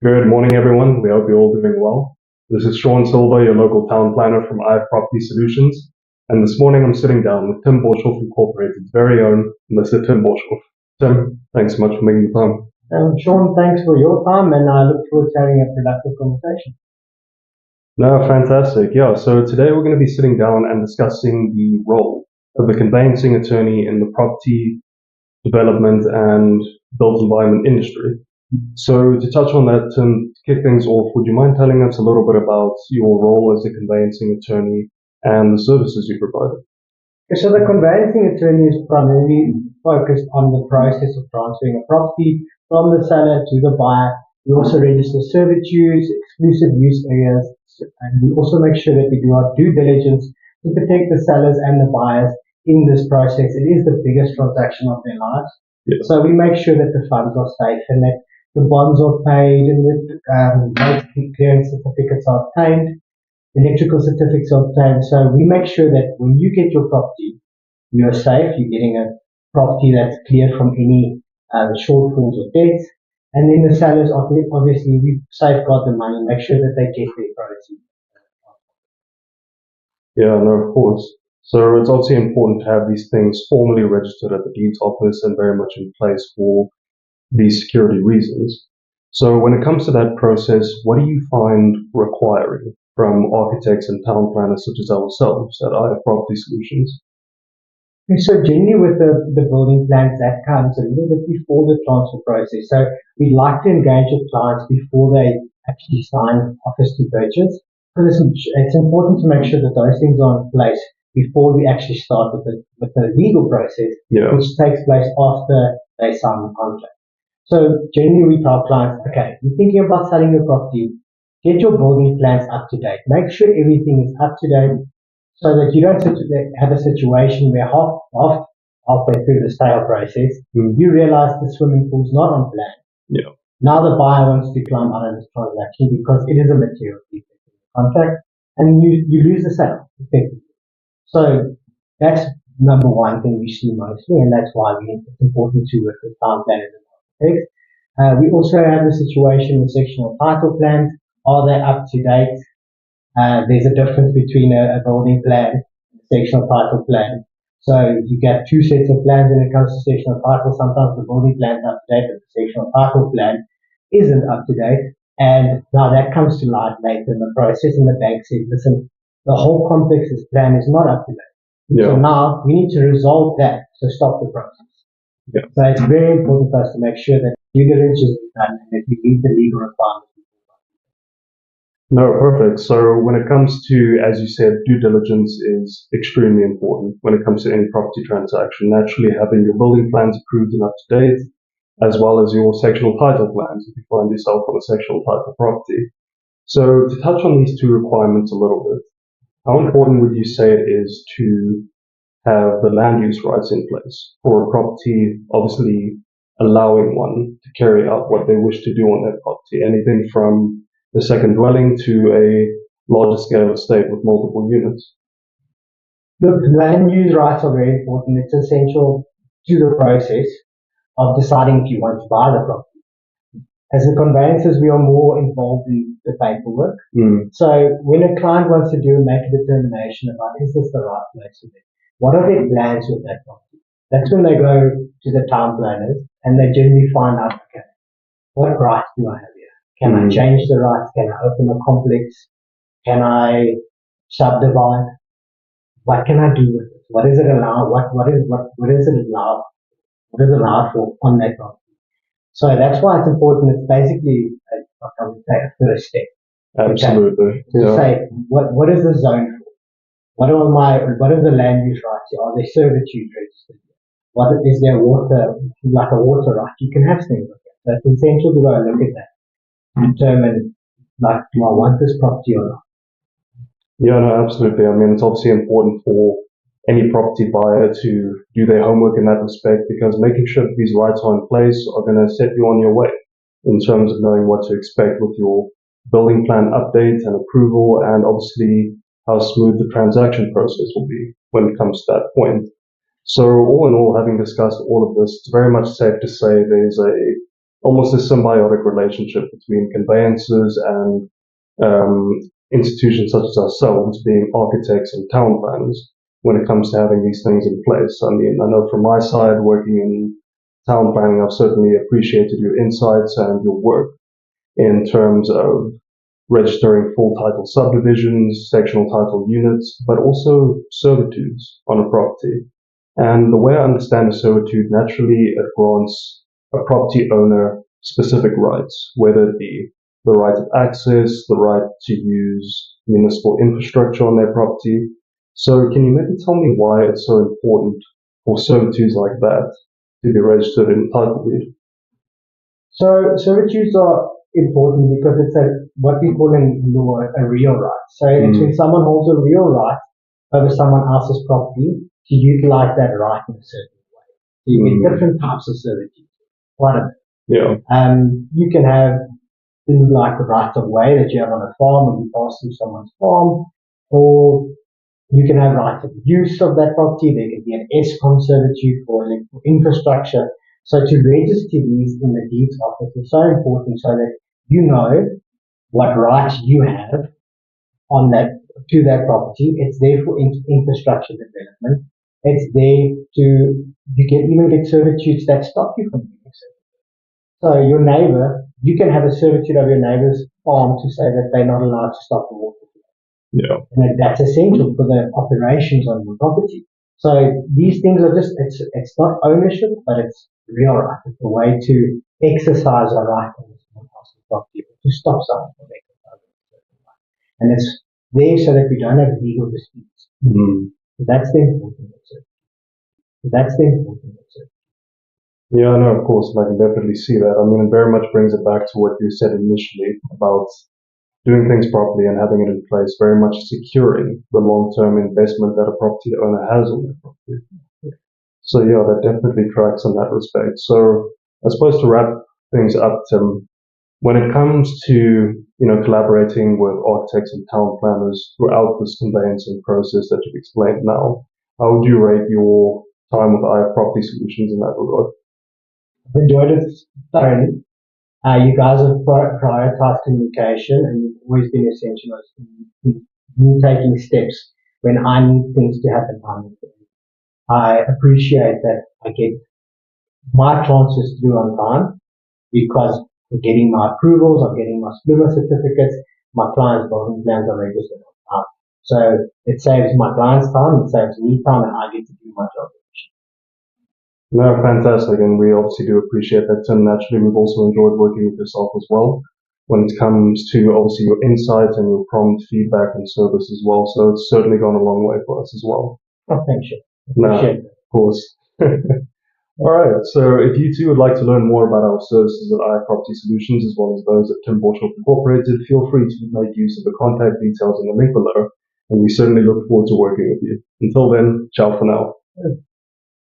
Good morning, everyone. We hope you're all doing well. This is Sean Silver, your local town planner from IF Property Solutions. And this morning I'm sitting down with Tim Boshoff Incorporated's very own Mr. Tim Boshoff. Tim, thanks so much for making the time. Sean, thanks for your time, and I look forward to having a productive conversation. No, fantastic. Yeah, so today we're going to be sitting down and discussing the role of the conveyancing attorney in the property development and built environment industry. So to touch on that, Tim, to kick things off, would you mind telling us a little bit about your role as a conveyancing attorney and the services you provide? So the conveyancing attorney is primarily focused on the process of transferring a property from the seller to the buyer. We also register servitudes, exclusive use areas, and we also make sure that we do our due diligence to protect the sellers and the buyers in this process. It is the biggest transaction of their lives. Yes. So we make sure that the funds are safe and that the bonds are paid and that clearance certificates are obtained, electrical certificates are obtained. So we make sure that when you get your property, you're safe, you're getting a property that's cleared from any shortfalls or debts. And then the sellers, obviously, we safeguard the money, make sure that they get their proceeds. Yeah, no, of course. So it's obviously important to have these things formally registered at the deeds office and very much in place for these security reasons. So when it comes to that process, what do you find requiring from architects and town planners such as ourselves at IF Property Solutions? So generally with the building plans, that comes a little bit before the transfer process. So we like to engage with clients before they actually sign offers to purchase. Because it's important to make sure that those things are in place before we actually start with the legal process, which takes place after they sign the contract. So generally we tell clients, okay, you're thinking about selling your property, get your building plans up to date. Make sure everything is up to date so that you don't have a situation where halfway through the sale process, you realize the swimming pool's not on plan. Yeah. Now the buyer wants to climb out of this transaction because it is a material defect in the contract and you lose the sale effectively. So that's number one thing we see mostly, and that's why it's important to work with town planners and architects. We also have the situation with sectional title plans. Are they up to date? There's a difference between a building plan and a sectional title plan. So you get two sets of plans when it comes to sectional title. Sometimes the building plan is up to date, but the sectional title plan isn't up to date. And now that comes to light later in the process, and the bank says, listen, the whole complex's plan is not up to date. Yeah. So now we need to resolve that to stop the process. Yeah. So it's very important for us to make sure that due diligence is done and that we meet the legal requirements. No, perfect. So when it comes to, as you said, due diligence is extremely important when it comes to any property transaction. Naturally, having your building plans approved and up to date, as well as your sectional title plans if you find yourself on a sectional title property. So to touch on these two requirements a little bit, how important would you say it is to have the land use rights in place for a property, obviously allowing one to carry out what they wish to do on their property, anything from the second dwelling to a larger scale estate with multiple units? Look, land use rights are very important. It's essential to the process of deciding if you want to buy the property. As the conveyancers, we are more involved in the paperwork. So when a client wants to make a determination about is this the right place for them, what are their plans with that property, that's when they go to the town planners and they generally find out, okay, what rights do I have here? Can I change the rights? Can I open a complex? Can I subdivide? What can I do with it? What is it allowed? What is it allowed? What is allowed for on that property? So that's why it's important. It's basically, I would say, a first step. Absolutely. Okay? To say, what is the zone for? What are the land use rights here? Are there servitudes registered? What is there water, like a water right? You can have things like that. So it's essential to go and look at that. Determine, like, do I want this property or not? Yeah, no, absolutely. I mean, it's obviously important for any property buyer to do their homework in that respect, because making sure that these rights are in place are going to set you on your way in terms of knowing what to expect with your building plan updates and approval, and obviously how smooth the transaction process will be when it comes to that point. So all in all, having discussed all of this, it's very much safe to say there's a almost a symbiotic relationship between conveyancers and institutions such as ourselves, being architects and town planners, when it comes to having these things in place. I mean, I know from my side, working in town planning, I've certainly appreciated your insights and your work in terms of registering full title subdivisions, sectional title units, but also servitudes on a property. And the way I understand a servitude, naturally it grants a property owner specific rights, whether it be the right of access, the right to use municipal infrastructure on their property. So can you maybe tell me why it's so important for servitudes like that to be registered in title deed? So servitudes are important because it's what we call in law a real right. So it's when someone holds a real right over someone else's property to utilize that right in a certain way. So you get different types of servitude. One of them. Yeah. You can have things like the right of way that you have on a farm when you pass through someone's farm, or you can have right of use of that property. There can be an ESCOM servitude for infrastructure. So to register these in the deeds office is so important so that you know what rights you have on that to that property. It's there for infrastructure development. It's there to you can even get servitudes that stop you from doing so. So your neighbor, you can have a servitude of your neighbor's farm to say that they're not allowed to stop the water. Yeah. And that's essential for the operations on your property. So these things are just, it's not ownership, but it's real right. It's a way to exercise a right on someone else's property, to stop someone from exercising a certain right. And it's there so that we don't have legal disputes. So that's the important bit. That's the important bit. Yeah, no, of course, and I can definitely see that. I mean, it very much brings it back to what you said initially about doing things properly and having it in place, very much securing the long-term investment that a property owner has on their property. So yeah, that definitely tracks in that respect. So I suppose to wrap things up, Tim, when it comes to collaborating with architects and town planners throughout this conveyancing process that you've explained now, how would you rate your time with IF Property Solutions in that regard? I've enjoyed it thoroughly. You guys have prioritized communication and you've always been essential in me taking steps when I need things to happen. I appreciate that I get my transfers through on time because I'm getting my approvals, I'm getting my SPLUMA certificates, my clients' building plans are registered on time. So it saves my clients time, it saves me time, and I get to do my job. No, fantastic, and we obviously do appreciate that, Tim. Naturally, we've also enjoyed working with yourself as well when it comes to obviously your insights and your prompt feedback and service as well. So it's certainly gone a long way for us as well. Oh, thank you. Appreciate it. Of course. All right. So if you too would like to learn more about our services at IF Property Solutions as well as those at Tim Boshoff Incorporated, feel free to make use of the contact details in the link below, and we certainly look forward to working with you. Until then, ciao for now.